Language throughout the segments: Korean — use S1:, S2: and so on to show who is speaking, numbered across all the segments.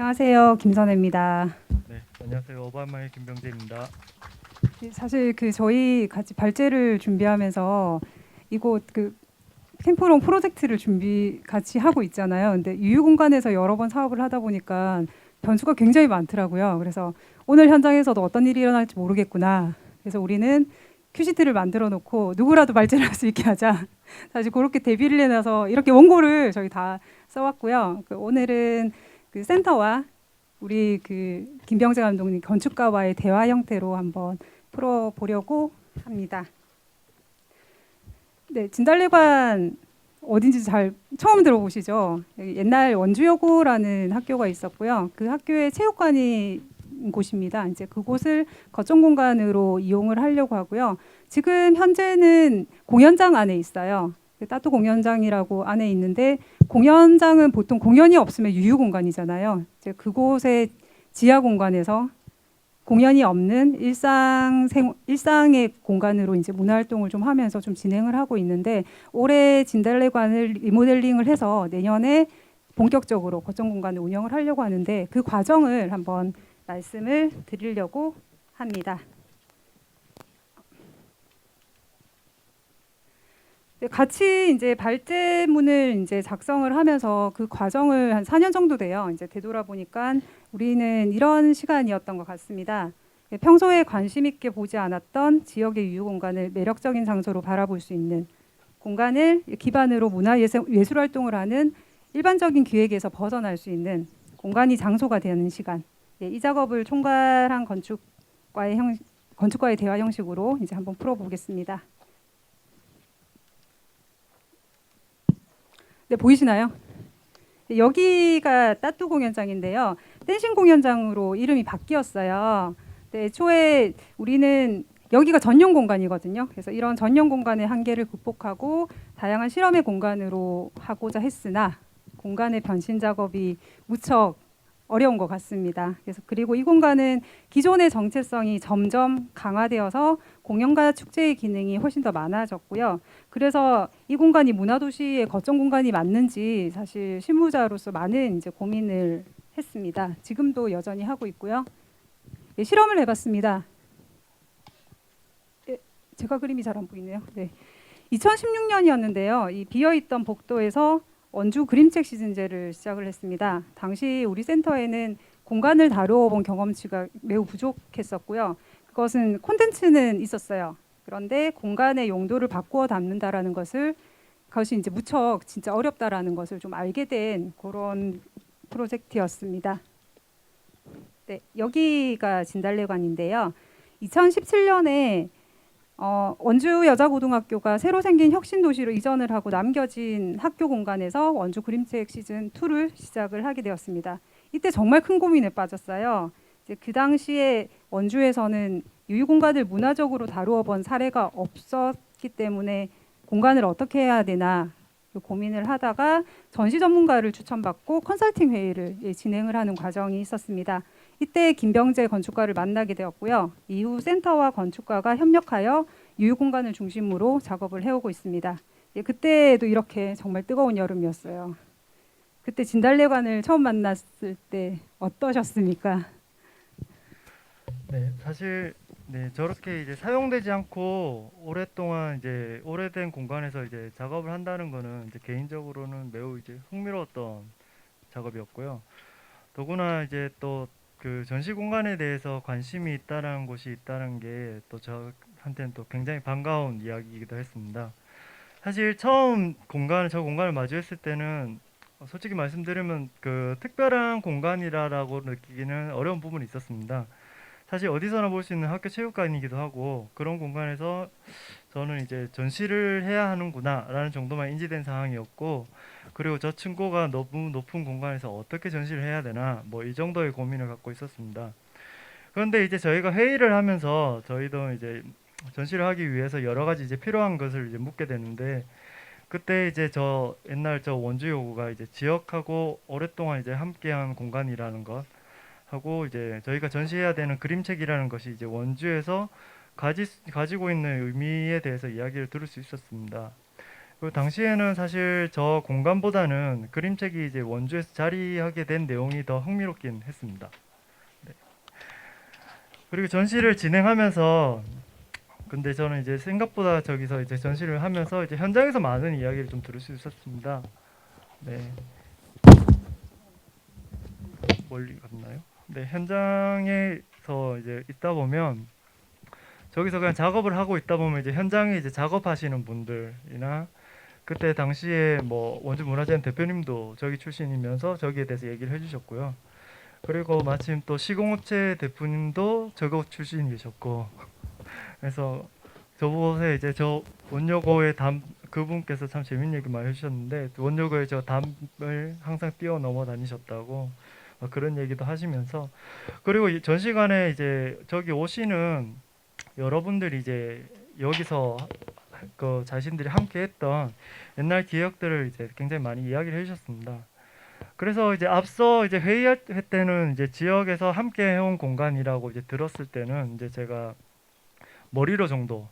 S1: 안녕하세요. 김선혜입니다.
S2: 네, 안녕하세요. 오바마의 김병재입니다.
S1: 사실 저희 같이 발제를 준비하면서 이곳 캠프롱 프로젝트를 같이 하고 있잖아요. 근데 유휴공간에서 여러 번 사업을 하다 보니까 변수가 굉장히 많더라고요. 그래서 오늘 현장에서도 어떤 일이 일어날지 모르겠구나. 그래서 우리는 큐시트를 만들어 놓고 누구라도 발제를 할 수 있게 하자. 사실 그렇게 대비를 해놔서 이렇게 원고를 저희 다 써왔고요. 오늘은 센터와 우리 김병재 감독님 건축가와의 대화 형태로 한번 풀어보려고 합니다. 네, 진달래관 어딘지 잘 처음 들어보시죠? 옛날 원주여고라는 학교가 있었고요. 그 학교에 체육관이 곳입니다. 이제 그곳을 거점 공간으로 이용을 하려고 하고요. 지금 현재는 공연장 안에 있어요. 따뚜 공연장이라고 안에 있는데 공연장은 보통 공연이 없으면 유휴 공간이잖아요. 이제 그곳의 지하 공간에서 공연이 없는 일상의 공간으로 이제 문화 활동을 좀 하면서 좀 진행을 하고 있는데 올해 진달래관을 리모델링을 해서 내년에 본격적으로 거점 공간을 운영을 하려고 하는데 그 과정을 한번 말씀을 드리려고 합니다. 같이 이제 발제문을 이제 작성을 하면서 그 과정을 한 4년 정도 돼요. 이제 되돌아보니까 우리는 이런 시간이었던 것 같습니다. 평소에 관심 있게 보지 않았던 지역의 유휴 공간을 매력적인 장소로 바라볼 수 있는 공간을 기반으로 문화예술 활동을 하는 일반적인 기획에서 벗어날 수 있는 공간이 장소가 되는 시간. 이 작업을 총괄한 건축과의 대화 형식으로 이제 한번 풀어보겠습니다. 네, 보이시나요? 여기가 따뚜 공연장인데요. 댄싱 공연장으로 이름이 바뀌었어요. 네, 애초에 우리는 여기가 전용 공간이거든요. 그래서 이런 전용 공간의 한계를 극복하고 다양한 실험의 공간으로 하고자 했으나 공간의 변신 작업이 무척 어려운 것 같습니다. 그리고 이 공간은 기존의 정체성이 점점 강화되어서 공연과 축제의 기능이 훨씬 더 많아졌고요. 그래서 이 공간이 문화도시의 거점 공간이 맞는지 사실 실무자로서 많은 이제 고민을 했습니다. 지금도 여전히 하고 있고요. 예, 실험을 해봤습니다. 예, 제가 그림이 잘 안 보이네요. 네. 2016년이었는데요. 이 비어있던 복도에서 원주 그림책 시즌제를 시작을 했습니다. 당시 우리 센터에는 공간을 다루어 본 경험치가 매우 부족했었고요. 그것은 콘텐츠는 있었어요. 그런데 공간의 용도를 바꾸어 담는다라는 그것이 이제 무척 진짜 어렵다라는 것을 좀 알게 된 그런 프로젝트였습니다. 네, 여기가 진달래관인데요. 2017년에 원주 여자고등학교가 새로 생긴 혁신도시로 이전을 하고 남겨진 학교 공간에서 원주 그림책 시즌 2를 시작을 하게 되었습니다. 이때 정말 큰 고민에 빠졌어요. 이제 그 당시에 원주에서는 유휴 공간을 문화적으로 다루어 본 사례가 없었기 때문에 공간을 어떻게 해야 되나 고민을 하다가 전시 전문가를 추천받고 컨설팅 회의를 진행을 하는 과정이 있었습니다. 이때 김병재 건축가를 만나게 되었고요. 이후 센터와 건축가가 협력하여 유휴 공간을 중심으로 작업을 해오고 있습니다. 그때도 이렇게 정말 뜨거운 여름이었어요. 그때 진달래관을 처음 만났을 때 어떠셨습니까?
S2: 네, 사실 저렇게 이제 사용되지 않고 오랫동안 이제 오래된 공간에서 이제 작업을 한다는 거는 이제 개인적으로는 매우 이제 흥미로웠던 작업이었고요. 더구나 이제 또 그 전시 공간에 대해서 관심이 있다는 곳이 있다는 게 또 저한테는 또 굉장히 반가운 이야기이기도 했습니다. 사실 처음 저 공간을 마주했을 때는 솔직히 말씀드리면 그 특별한 공간이라고 느끼기는 어려운 부분이 있었습니다. 사실 어디서나 볼 수 있는 학교 체육관이기도 하고 그런 공간에서 저는 이제 전시를 해야 하는구나라는 정도만 인지된 상황이었고, 그리고 저 층고가 너무 높은 공간에서 어떻게 전시를 해야 되나 뭐 이 정도의 고민을 갖고 있었습니다. 그런데 이제 저희가 회의를 하면서 저희도 이제 전시를 하기 위해서 여러 가지 이제 필요한 것을 이제 묻게 되는데, 그때 이제 저 옛날 저 원주요구가 이제 지역하고 오랫동안 이제 함께한 공간이라는 것 하고, 이제 저희가 전시해야 되는 그림책이라는 것이 이제 원주에서 가지고 있는 의미에 대해서 이야기를 들을 수 있었습니다. 그 당시에는 사실 저 공간보다는 그림책이 이제 원주에서 자리하게 된 내용이 더 흥미롭긴 했습니다. 네. 그리고 전시를 진행하면서 근데 저는 이제 생각보다 저기서 이제 전시를 하면서 이제 현장에서 많은 이야기를 좀 들을 수 있었습니다. 네. 멀리 갔나요? 네, 현장에서 이제 있다 보면 저기서 그냥 작업을 하고 있다 보면 이제 현장에 이제 작업하시는 분들이나 그때 당시에 뭐 원주문화재단 대표님도 저기 출신이면서 저기에 대해서 얘기를 해주셨고요. 그리고 마침 또 시공업체 대표님도 저곳 출신이셨고 그래서 저곳에 이제 저 원효고의 담 그분께서 참 재밌는 얘기 많이 해주셨는데 원효고의 저 담을 항상 뛰어넘어 다니셨다고 그런 얘기도 하시면서 그리고 이 전시관에 이제 저기 오시는 여러분들이 이제 여기서 그 자신들이 함께 했던 옛날 기억들을 이제 굉장히 많이 이야기를 해주셨습니다. 그래서 이제 앞서 이제 회의할 때는 이제 지역에서 함께 해온 공간이라고 이제 들었을 때는 이제 제가 머리로 정도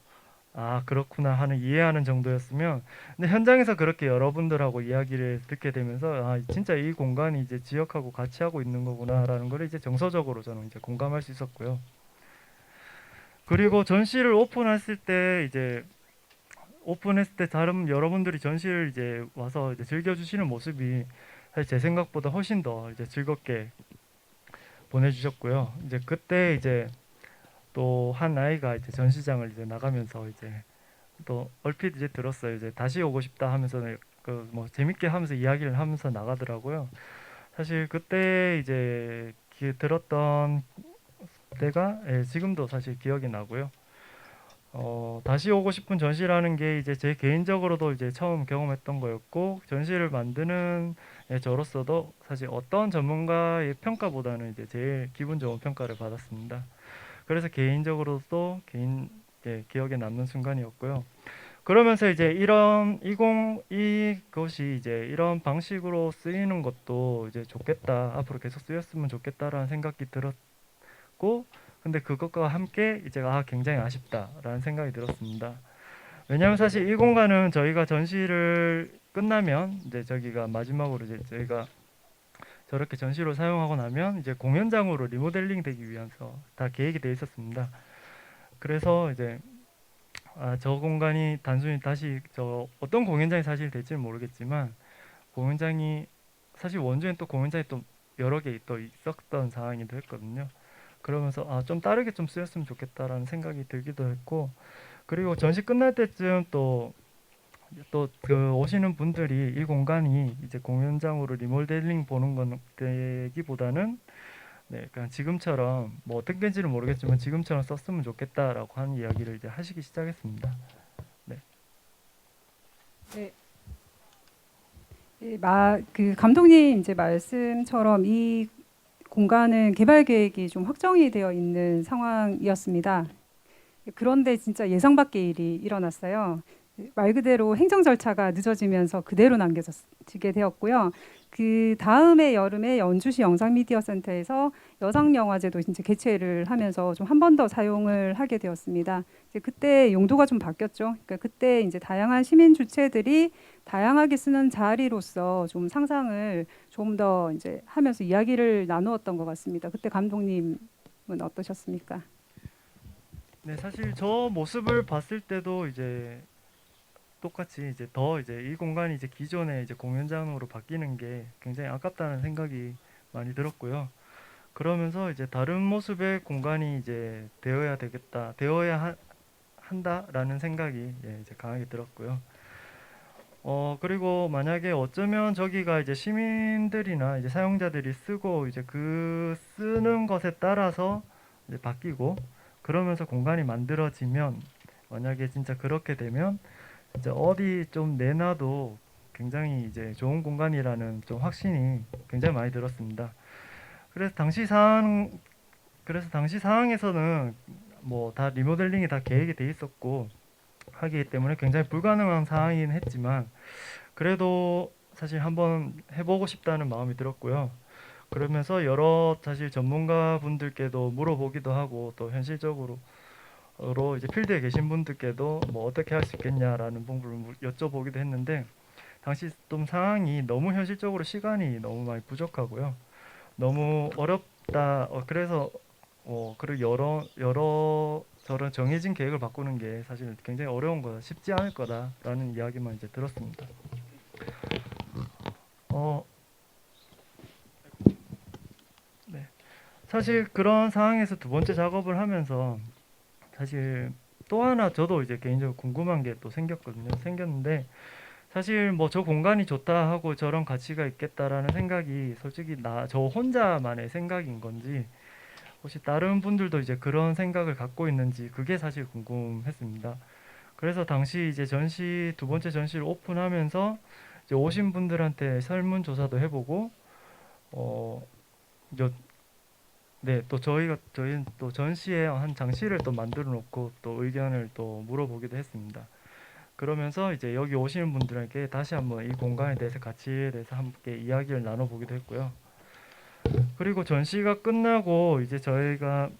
S2: 아 그렇구나 하는 이해하는 정도였으면 근데 현장에서 그렇게 여러분들하고 이야기를 듣게 되면서 아 진짜 이 공간이 이제 지역하고 같이 하고 있는 거구나라는 걸 이제 정서적으로 저는 이제 공감할 수 있었고요. 그리고 전시를 오픈했을 때 이제 오픈했을 때 다른 여러분들이 전시를 이제 와서 이제 즐겨주시는 모습이 사실 제 생각보다 훨씬 더 이제 즐겁게 보내주셨고요. 이제 그때 이제 또 한 아이가 이제 전시장을 이제 나가면서 이제 또 얼핏 이제 들었어요. 이제 다시 오고 싶다 하면서 그 뭐 재밌게 하면서 이야기를 하면서 나가더라고요. 사실 그때 이제 들었던 때가 예, 지금도 사실 기억이 나고요. 다시 오고 싶은 전시라는 게 이제 제 개인적으로도 이제 처음 경험했던 거였고 전시를 만드는 예, 저로서도 사실 어떤 전문가의 평가보다는 이제 제일 기분 좋은 평가를 받았습니다. 그래서 개인적으로도 기억에 남는 순간이었고요. 그러면서 이제 이것이 이제 이런 방식으로 쓰이는 것도 이제 좋겠다. 앞으로 계속 쓰였으면 좋겠다라는 생각이 들었고, 근데 그것과 함께 이제 굉장히 아쉽다라는 생각이 들었습니다. 왜냐하면 사실 이 공간은 저희가 전시를 끝나면 이제 저기가 마지막으로 이제 저희가 저렇게 전시로 사용하고 나면 이제 공연장으로 리모델링 되기 위해서 다 계획이 되어 있었습니다. 그래서 이제 저 공간이 단순히 다시 저 어떤 공연장이 사실 될지는 모르겠지만 공연장이 사실 원주엔 또 공연장이 또 여러 개 또 있었던 상황이기도 했거든요. 그러면서 좀 다르게 좀 쓰였으면 좋겠다라는 생각이 들기도 했고 그리고 전시 끝날 때쯤 또 그 오시는 분들이 이 공간이 이제 공연장으로 리모델링 보는 건 되기보다는 네, 그냥 지금처럼 뭐 어떤 건지는 모르겠지만 지금처럼 썼으면 좋겠다라고 하는 이야기를 이제 하시기 시작했습니다. 네.
S1: 네. 그 감독님 이제 말씀처럼 이 공간은 개발 계획이 좀 확정이 되어 있는 상황이었습니다. 그런데 진짜 예상 밖의 일이 일어났어요. 말 그대로 행정 절차가 늦어지면서 그대로 남겨지게 되었고요. 그 다음에 여름에 연주시 영상미디어센터에서 여상영화제도 이제 개최를 하면서 좀 한 번 더 사용을 하게 되었습니다. 이제 그때 용도가 좀 바뀌었죠. 그러니까 그때 이제 다양한 시민 주체들이 다양하게 쓰는 자리로서 좀 상상을 좀 더 이제 하면서 이야기를 나누었던 것 같습니다. 그때 감독님은 어떠셨습니까?
S2: 네, 사실 저 모습을 봤을 때도 이제 똑같이 이제 더 이제 이 공간이 이제 기존의 이제 공연장으로 바뀌는 게 굉장히 아깝다는 생각이 많이 들었고요. 그러면서 이제 다른 모습의 공간이 이제 되어야 되겠다, 한다라는 생각이 예, 이제 강하게 들었고요. 그리고 만약에 어쩌면 저기가 이제 시민들이나 이제 사용자들이 쓰고 이제 그 쓰는 것에 따라서 이제 바뀌고 그러면서 공간이 만들어지면 만약에 진짜 그렇게 되면 이제 어디 좀 내놔도 굉장히 이제 좋은 공간이라는 좀 확신이 굉장히 많이 들었습니다. 그래서 당시 상황에서는 뭐 다 리모델링이 다 계획이 돼 있었고 하기 때문에 굉장히 불가능한 상황이긴 했지만 그래도 사실 한번 해보고 싶다는 마음이 들었고요. 그러면서 여러 사실 전문가 분들께도 물어보기도 하고 또 현실적으로 이제 필드에 계신 분들께도 뭐 어떻게 할 수 있겠냐라는 부분을 여쭤보기도 했는데 당시 좀 상황이 너무 현실적으로 시간이 너무 많이 부족하고요. 너무 어렵다. 그래서 그리고 여러 저런 정해진 계획을 바꾸는 게 사실 굉장히 어려운 거다, 쉽지 않을 거다라는 이야기만 이제 들었습니다. 어, 네. 사실 그런 상황에서 두 번째 작업을 하면서 사실 또 하나 저도 이제 개인적으로 궁금한 게 또 생겼는데 사실 뭐 저 공간이 좋다 하고 저런 가치가 있겠다라는 생각이 솔직히 저 혼자만의 생각인 건지 혹시 다른 분들도 이제 그런 생각을 갖고 있는지 그게 사실 궁금했습니다. 그래서 당시 이제 두 번째 전시를 오픈하면서 이제 오신 분들한테 설문조사도 해보고 어, 요- 네, 또 저희는 또 전시에 한 장실을 또 만들어 놓고 또 의견을 또 물어보기도 했습니다. 그러면서 이제 여기 오시는 분들에게 다시 한번 이 공간에 대해서 가치에 대해서 함께 이야기를 나눠보기도 했고요. 그리고 전시가 끝나고 이제 저희가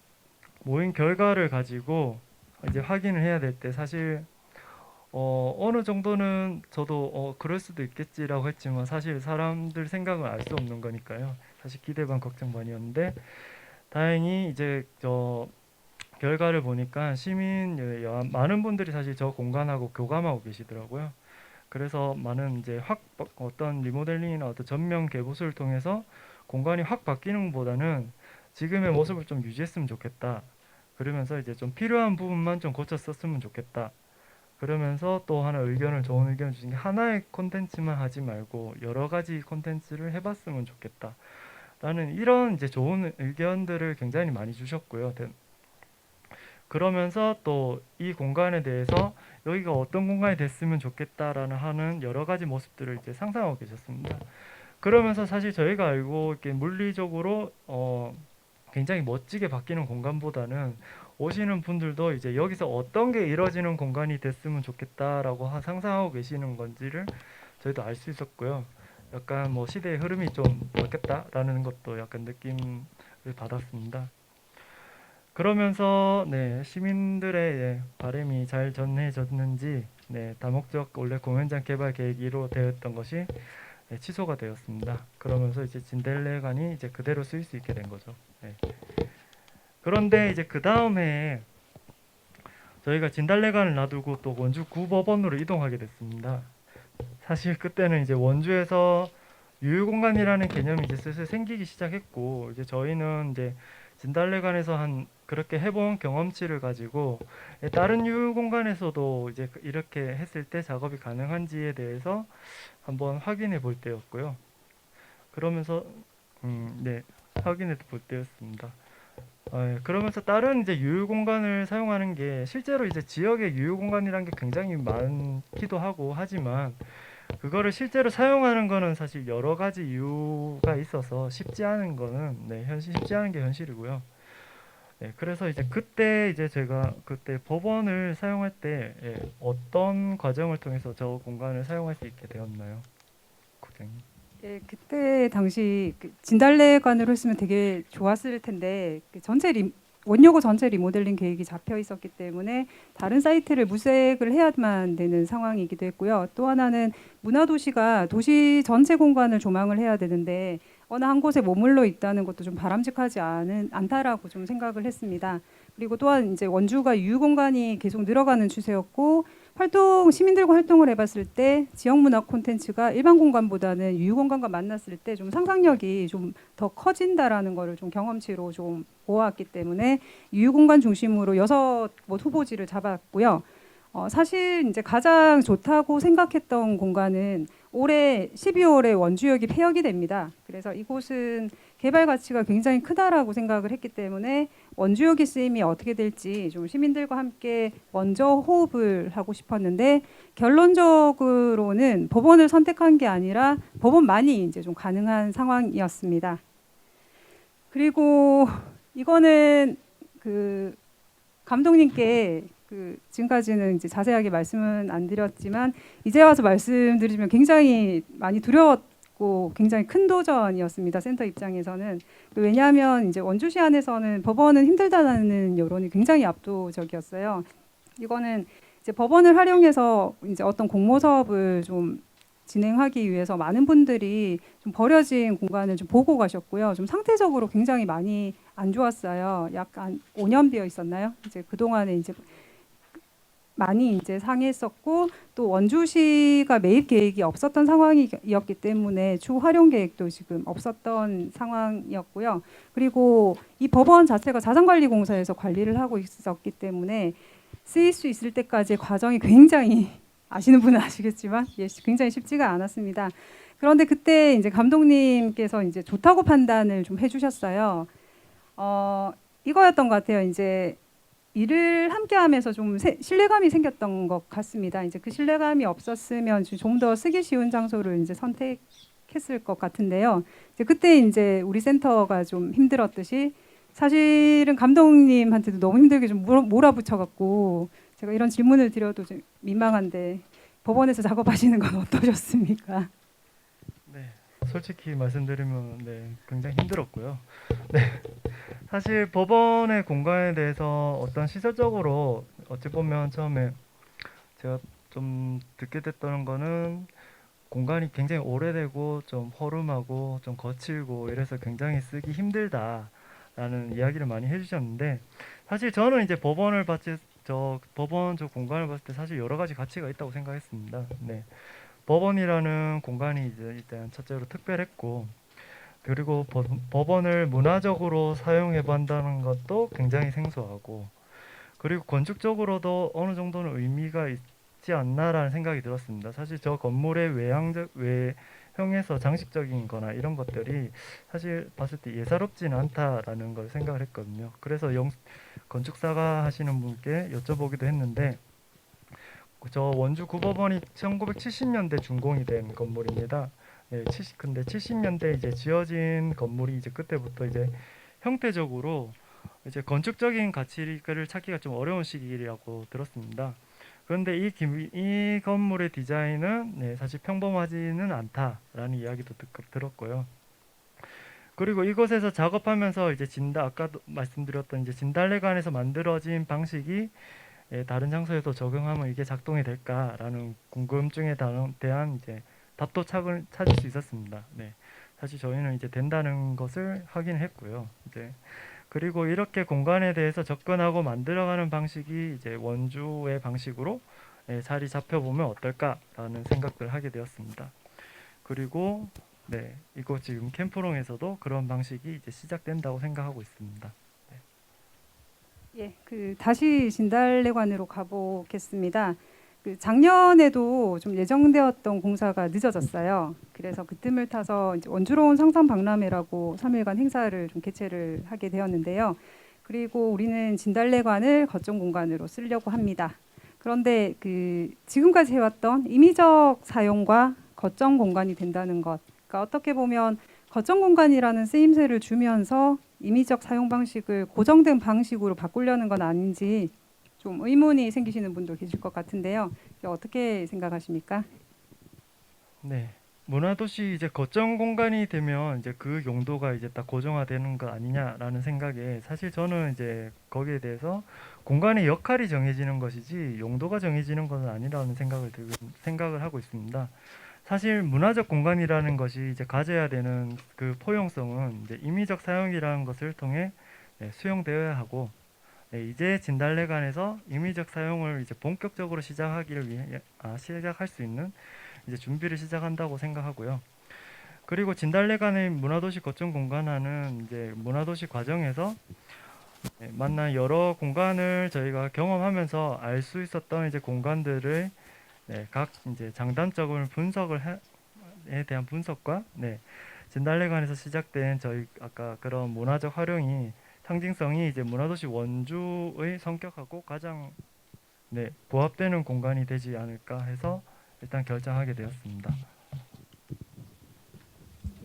S2: 모인 결과를 가지고 이제 확인을 해야 될 때 사실 어느 정도는 저도 그럴 수도 있겠지라고 했지만 사실 사람들 생각은 알 수 없는 거니까요. 사실 기대 반 걱정 반이었는데 다행히 이제 저 결과를 보니까 많은 분들이 사실 저 공간하고 교감하고 계시더라고요. 그래서 많은 이제 어떤 리모델링이나 어떤 전면 개보수를 통해서 공간이 확 바뀌는 것보다는 지금의 모습을 좀 유지했으면 좋겠다. 그러면서 이제 좀 필요한 부분만 좀 고쳐 썼으면 좋겠다. 그러면서 또 하나 좋은 의견을 주신 게 하나의 콘텐츠만 하지 말고 여러 가지 콘텐츠를 해봤으면 좋겠다. 라는 이런 이제 좋은 의견들을 굉장히 많이 주셨고요. 그러면서 또 이 공간에 대해서 여기가 어떤 공간이 됐으면 좋겠다라는 하는 여러 가지 모습들을 이제 상상하고 계셨습니다. 그러면서 사실 저희가 알고 이렇게 물리적으로 굉장히 멋지게 바뀌는 공간보다는 오시는 분들도 이제 여기서 어떤 게 이루어지는 공간이 됐으면 좋겠다라고 상상하고 계시는 건지를 저희도 알 수 있었고요. 약간 뭐 시대의 흐름이 좀 바뀌었다라는 것도 약간 느낌을 받았습니다. 그러면서 네, 시민들의 바람이 잘 전해졌는지 다목적 원래 공연장 개발 계획으로 되었던 것이 취소가 되었습니다. 그러면서 이제 진달래관이 이제 그대로 쓰일 수 있게 된 거죠. 네. 그런데 이제 그 다음에 저희가 진달래관을 놔두고 또 원주 구법원으로 이동하게 됐습니다. 사실 그때는 이제 원주에서 유휴공간이라는 개념이 이제 슬슬 생기기 시작했고 이제 저희는 이제 진달래관에서 한 그렇게 해본 경험치를 가지고 다른 유휴공간에서도 이제 이렇게 했을 때 작업이 가능한지에 대해서 한번 확인해 볼 때였고요. 그러면서 네, 확인해 볼 때였습니다. 그러면서 다른 이제 유휴 공간을 사용하는 게 실제로 이제 지역의 유휴 공간이란 게 굉장히 많기도 하고 하지만 그거를 실제로 사용하는 거는 사실 여러 가지 이유가 있어서 쉽지 않은 게 현실이고요. 네, 그래서 이제 그때 이제 제가 그때 법원을 사용할 때 어떤 과정을 통해서 저 공간을 사용할 수 있게 되었나요, 국장님?
S1: 예, 그때 당시 그 진달래관으로 했으면 되게 좋았을 텐데 원효고 전체 리모델링 계획이 잡혀 있었기 때문에 다른 사이트를 물색을 해야만 되는 상황이기도 했고요. 또 하나는 문화도시가 도시 전체 공간을 조망을 해야 되는데 어느 한 곳에 머물러 있다는 것도 좀 바람직하지 않다라고 좀 생각을 했습니다. 그리고 또한 이제 원주가 유휴 공간이 계속 늘어가는 추세였고 시민들과 활동을 해봤을 때 지역 문화 콘텐츠가 일반 공간보다는 유휴 공간과 만났을 때 좀 상상력이 좀 더 커진다라는 거를 좀 경험치로 좀 보았기 때문에 유휴 공간 중심으로 6곳 후보지를 잡았고요. 사실 이제 가장 좋다고 생각했던 공간은 올해 12월에 원주역이 폐역이 됩니다. 그래서 이곳은 개발 가치가 굉장히 크다라고 생각을 했기 때문에 원주역의 쓰임이 어떻게 될지 좀 시민들과 함께 먼저 호흡을 하고 싶었는데 결론적으로는 법원을 선택한 게 아니라 법원만이 이제 좀 가능한 상황이었습니다. 그리고 이거는 그 감독님께 지금까지는 이제 자세하게 말씀은 안 드렸지만 이제 와서 말씀드리면 굉장히 많이 두려웠던 고 굉장히 큰 도전이었습니다. 센터 입장에서는. 왜냐하면 이제 원주시 안에서는 법원은 힘들다는 여론이 굉장히 압도적이었어요. 이거는 이제 법원을 활용해서 이제 어떤 공모 사업을 좀 진행하기 위해서 많은 분들이 좀 버려진 공간을 좀 보고 가셨고요. 좀 상태적으로 굉장히 많이 안 좋았어요. 약간 5년 비어 있었나요? 이제 그 동안에 이제 많이 이제 상했었고 또 원주시가 매입 계획이 없었던 상황이었기 때문에 추후 활용 계획도 지금 없었던 상황이었고요. 그리고 이 법원 자체가 자산관리공사에서 관리를 하고 있었기 때문에 쓰일 수 있을 때까지 과정이 굉장히 아시는 분은 아시겠지만 굉장히 쉽지가 않았습니다. 그런데 그때 이제 감독님께서 이제 좋다고 판단을 좀 해주셨어요. 이거였던 것 같아요. 이제 일을 함께하면서 좀 신뢰감이 생겼던 것 같습니다. 이제 그 신뢰감이 없었으면 좀 더 쓰기 쉬운 장소를 이제 선택했을 것 같은데요. 이제 그때 이제 우리 센터가 좀 힘들었듯이 사실은 감독님한테도 너무 힘들게 좀 몰아붙여갖고 제가 이런 질문을 드려도 좀 민망한데 법원에서 작업하시는 건 어떠셨습니까?
S2: 네, 솔직히 말씀드리면 네, 굉장히 힘들었고요. 네, 사실 법원의 공간에 대해서 어떤 시설적으로 어찌 보면 처음에 제가 좀 듣게 됐던 거는 공간이 굉장히 오래되고 좀 허름하고 좀 거칠고 이래서 굉장히 쓰기 힘들다라는 이야기를 많이 해주셨는데 사실 저는 이제 법원 저 공간을 봤을 때 사실 여러 가지 가치가 있다고 생각했습니다. 네, 법원이라는 공간이 이제 일단 첫째로 특별했고 그리고 법원을 문화적으로 사용해 본다는 것도 굉장히 생소하고 그리고 건축적으로도 어느 정도는 의미가 있지 않나라는 생각이 들었습니다. 사실 저 건물의 외형에서 장식적인 거나 이런 것들이 사실 봤을 때 예사롭지는 않다라는 걸 생각을 했거든요. 그래서 건축사가 하시는 분께 여쭤보기도 했는데 저 원주 구법원이 1970년대 준공이 된 건물입니다. 네, 근데 70년대 이제 지어진 건물이 이제 그때부터 이제 형태적으로 이제 건축적인 가치를 찾기가 좀 어려운 시기라고 들었습니다. 그런데 이 건물의 디자인은 네, 사실 평범하지는 않다라는 이야기도 들었고요. 그리고 이곳에서 작업하면서 이제 아까도 말씀드렸던 이제 진달래관에서 만들어진 방식이 다른 장소에도 적용하면 이게 작동이 될까라는 궁금증에 대한 이제 답도 찾을 수 있었습니다. 네, 사실 저희는 이제 된다는 것을 확인했고요. 이제 그리고 이렇게 공간에 대해서 접근하고 만들어가는 방식이 이제 원주의 방식으로 자리 잡혀 보면 어떨까라는 생각을 하게 되었습니다. 그리고 네, 이곳 지금 캠프롱에서도 그런 방식이 이제 시작된다고 생각하고 있습니다.
S1: 예, 다시 진달래관으로 가보겠습니다. 작년에도 좀 예정되었던 공사가 늦어졌어요. 그래서 그 틈을 타서 이제 원주로운 상상 박람회라고 3일간 행사를 좀 개최를 하게 되었는데요. 그리고 우리는 진달래관을 거점 공간으로 쓰려고 합니다. 그런데 지금까지 해왔던 임의적 사용과 거점 공간이 된다는 것, 그러니까 어떻게 보면 거점 공간이라는 쓰임새를 주면서 임의적 사용 방식을 고정된 방식으로 바꾸려는 건 아닌지 좀 의문이 생기시는 분도 계실 것 같은데요. 어떻게 생각하십니까?
S2: 네. 문화도시 이제 거점 공간이 되면 이제 그 용도가 이제 딱 고정화되는 거 아니냐라는 생각에 사실 저는 이제 거기에 대해서 공간의 역할이 정해지는 것이지 용도가 정해지는 것은 아니라는 생각을 하고 있습니다. 사실 문화적 공간이라는 것이 이제 가져야 되는 그 포용성은 이제 임의적 사용이라는 것을 통해 수용되어야 하고 이제 진달래관에서 임의적 사용을 이제 본격적으로 시작할 수 있는 이제 준비를 시작한다고 생각하고요. 그리고 진달래관의 문화도시 거점 공간화는 이제 문화도시 과정에서 만난 여러 공간을 저희가 경험하면서 알 수 있었던 이제 공간들을 각 이제 장단점을 에 대한 분석과 진달래관에서 시작된 저희 아까 그런 문화적 활용이 상징성이 이제 문화도시 원주의 성격하고 가장 부합되는 공간이 되지 않을까 해서 일단 결정하게 되었습니다.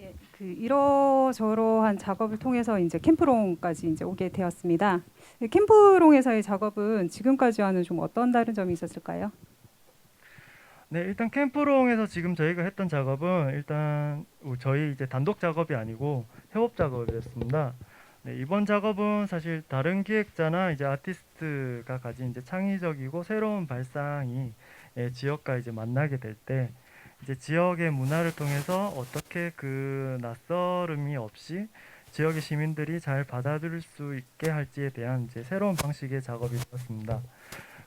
S1: 예, 이러저러한 작업을 통해서 이제 캠프롱까지 이제 오게 되었습니다. 캠프롱에서의 작업은 지금까지와는 좀 어떤 다른 점이 있었을까요?
S2: 네, 일단 캠프롱에서 지금 저희가 했던 작업은 일단 저희 이제 단독 작업이 아니고 협업 작업이었습니다. 네, 이번 작업은 사실 다른 기획자나 이제 아티스트가 가진 이제 창의적이고 새로운 발상이 지역과 이제 만나게 될 때 이제 지역의 문화를 통해서 어떻게 그 낯설음이 없이 지역의 시민들이 잘 받아들일 수 있게 할지에 대한 이제 새로운 방식의 작업이 되었습니다.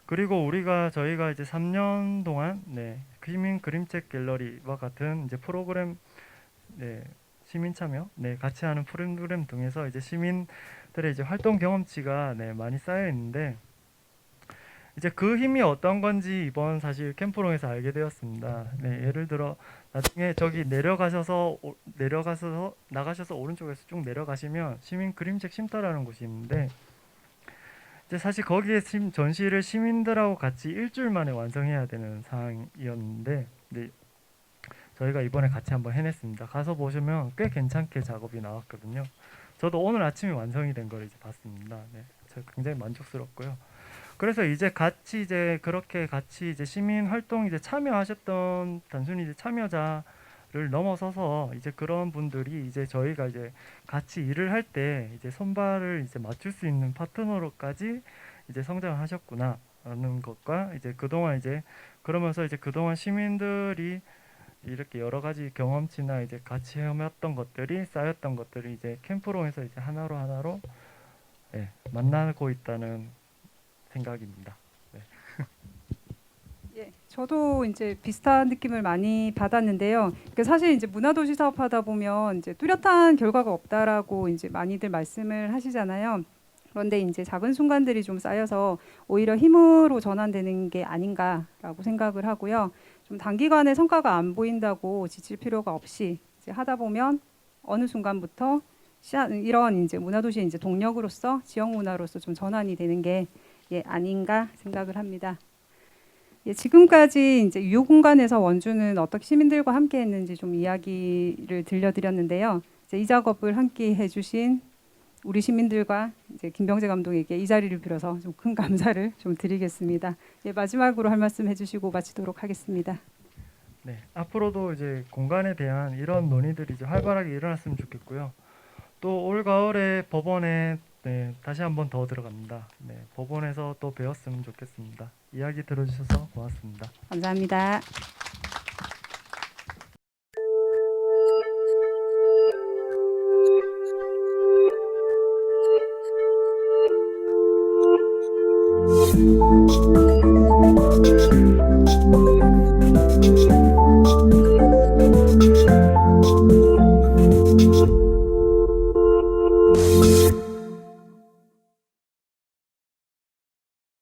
S2: 그리고 저희가 이제 3년 동안 시민 그림책 갤러리와 같은 이제 프로그램 시민 참여 같이 하는 프로그램 통해서 이제 시민들의 이제 활동 경험치가 많이 쌓여 있는데 이제 그 힘이 어떤 건지 이번 사실 캠프롱에서 알게 되었습니다. 예를 들어 나중에 저기 나가셔서 오른쪽에서 쭉 내려가시면 시민 그림책 쉼터라는 곳이 있는데 이제 사실 거기에 전시를 시민들하고 같이 일주일 만에 완성해야 되는 상황이었는데 저희가 이번에 같이 한번 해냈습니다. 가서 보시면 꽤 괜찮게 작업이 나왔거든요. 저도 오늘 아침에 완성이 된 걸 이제 봤습니다. 저 굉장히 만족스럽고요. 그래서 이제 그렇게 같이 이제 시민 활동 이제 참여하셨던 단순히 이제 참여자를 넘어서서 이제 그런 분들이 이제 저희가 이제 같이 일을 할 때 이제 손발을 이제 맞출 수 있는 파트너로까지 이제 성장하셨구나라는 것과 이제 그동안 이제 그러면서 이제 그동안 시민들이 이렇게 여러 가지 경험치나 이제 같이 헤매었던 것들이 쌓였던 것들이 이제 캠프롱에서 이제 하나로 만나고 있다는 생각입니다.
S1: 예, 저도 이제 비슷한 느낌을 많이 받았는데요. 사실 이제 문화도시 사업하다 보면 이제 뚜렷한 결과가 없다라고 이제 많이들 말씀을 하시잖아요. 그런데 이제 작은 순간들이 좀 쌓여서 오히려 힘으로 전환되는 게 아닌가라고 생각을 하고요. 좀 단기간에 성과가 안 보인다고 지칠 필요가 없이 이제 하다 보면 어느 순간부터 이런 이제 문화도시의 이제 동력으로서 지역 문화로서 좀 전환이 되는 게 아닌가 생각을 합니다. 지금까지 이제 유효 공간에서 원주는 어떻게 시민들과 함께 했는지 좀 이야기를 들려드렸는데요. 이제 이 작업을 함께 해주신 우리 시민들과 이제 김병재 감독에게 이 자리를 빌어서 좀 큰 감사를 좀 드리겠습니다. 마지막으로 할 말씀 해주시고 마치도록 하겠습니다.
S2: 앞으로도 이제 공간에 대한 이런 논의들이 이제 활발하게 일어났으면 좋겠고요. 또 올 가을에 법원에 다시 한번 더 들어갑니다. 법원에서 또 배웠으면 좋겠습니다. 이야기 들어주셔서 고맙습니다.
S1: 감사합니다.